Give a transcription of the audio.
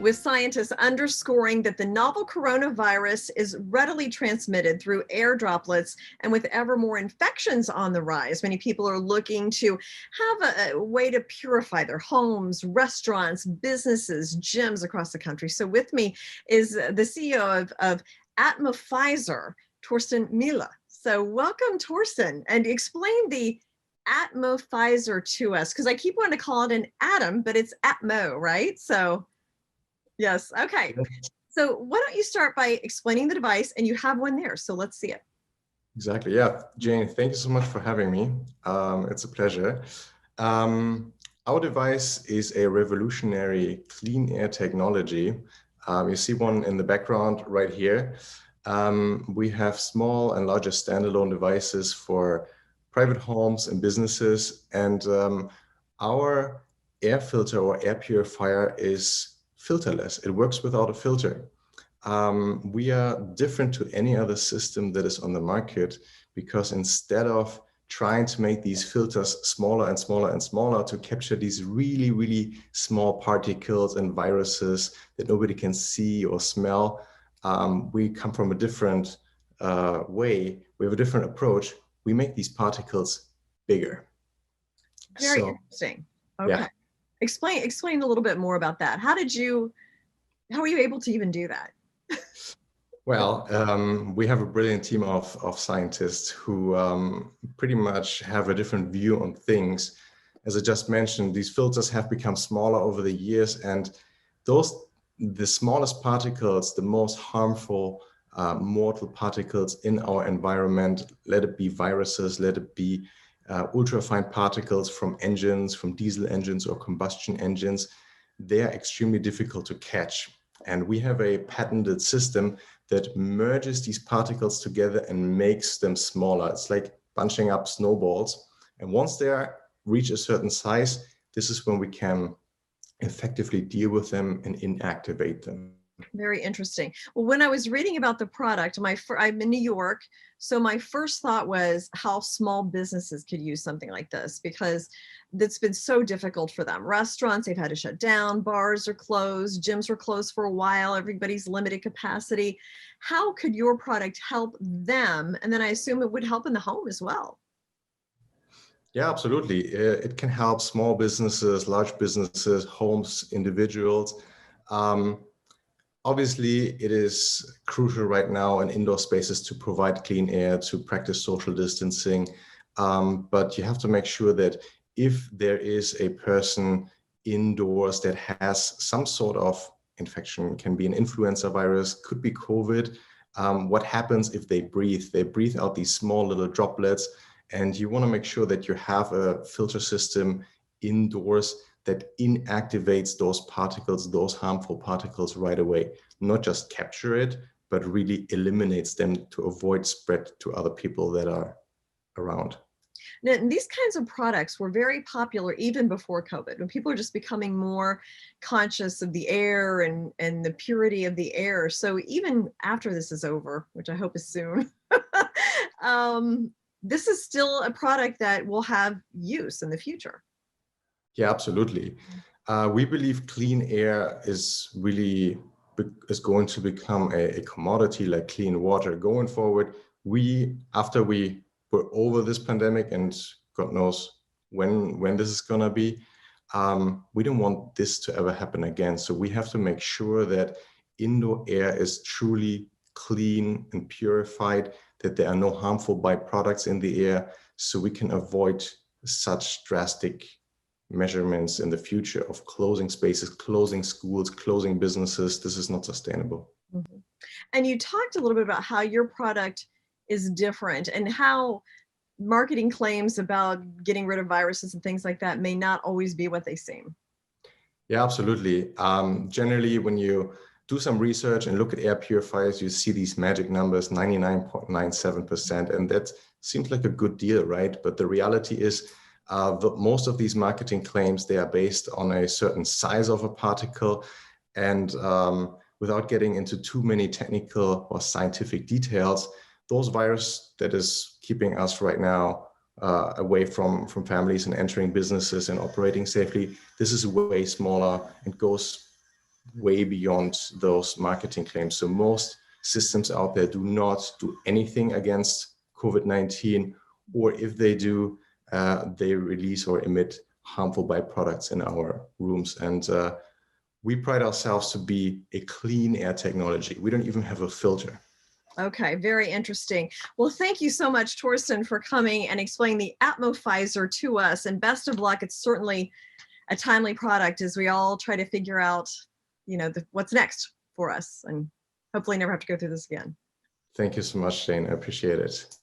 with scientists underscoring that the novel coronavirus is readily transmitted through air droplets, and with ever more infections on the rise, many people are looking to have a way to purify their homes, restaurants, businesses, gyms across the country. So with me is the CEO of Atmofizer, Torsten Mila. So welcome, Torsten, and explain the Atmofizer to us, because I keep wanting to call it an atom, but it's Atmo, right? So yes, okay. So why don't you start by explaining the device, and you have one there, so let's see it. Exactly, yeah. Jane, thank you so much for having me. It's a pleasure. Our device is a revolutionary clean air technology. You see one in the background right here. We have small and larger standalone devices for private homes and businesses. And our air filter or air purifier is filterless. It works without a filter. We are different to any other system that is on the market, because instead of trying to make these filters smaller and smaller and smaller to capture these really, really small particles and viruses that nobody can see or smell, we come from a different way. We have a different approach. We make these particles bigger. Very interesting. Okay. Yeah. Explain a little bit more about that. How were you able to even do that? Well, we have a brilliant team of scientists who pretty much have a different view on things. As I just mentioned, these filters have become smaller over the years, and the smallest particles, the most harmful mortal particles in our environment, let it be viruses, let it be ultrafine particles from engines, from diesel engines or combustion engines, they are extremely difficult to catch. And we have a patented system that merges these particles together and makes them smaller. It's like bunching up snowballs. And once they reach a certain size, this is when we can effectively deal with them and inactivate them. Very interesting. Well, when I was reading about the product, I'm in New York, so my first thought was how small businesses could use something like this, because it's been so difficult for them. Restaurants, they've had to shut down, bars are closed, gyms were closed for a while, everybody's limited capacity. How could your product help them? And then I assume it would help in the home as well. Yeah, absolutely. It can help small businesses, large businesses, homes, individuals. Obviously, it is crucial right now in indoor spaces to provide clean air, to practice social distancing. But you have to make sure that if there is a person indoors that has some sort of infection, can be an influenza virus, could be COVID, what happens if they breathe? They breathe out these small little droplets, and you want to make sure that you have a filter system indoors that inactivates those particles, those harmful particles right away. Not just capture it, but really eliminates them to avoid spread to other people that are around. Now, these kinds of products were very popular even before COVID, when people are just becoming more conscious of the air and the purity of the air. So even after this is over, which I hope is soon, this is still a product that will have use in the future. Yeah, absolutely. We believe clean air is going to become a commodity like clean water going forward. After we were over this pandemic, and God knows when this is gonna be, we don't want this to ever happen again. So we have to make sure that indoor air is truly clean and purified, that there are no harmful byproducts in the air, so we can avoid such drastic measurements in the future of closing spaces, closing schools, closing businesses. This is not sustainable. Mm-hmm. And you talked a little bit about how your product is different and how marketing claims about getting rid of viruses and things like that may not always be what they seem. Yeah, absolutely. Generally, when you do some research and look at air purifiers, you see these magic numbers, 99.97%, and that seems like a good deal, right? But the reality is, most of these marketing claims, they are based on a certain size of a particle, and without getting into too many technical or scientific details, those virus that is keeping us right now away from families and entering businesses and operating safely, this is way smaller and goes way beyond those marketing claims. So most systems out there do not do anything against COVID-19, or if they do, they release or emit harmful byproducts in our rooms. And we pride ourselves to be a clean air technology. We don't even have a filter. Okay, very interesting. Well, thank you so much, Torsten, for coming and explaining the Atmofizer to us. And best of luck. It's certainly a timely product as we all try to figure out, what's next for us, and hopefully never have to go through this again. Thank you so much, Jane. I appreciate it.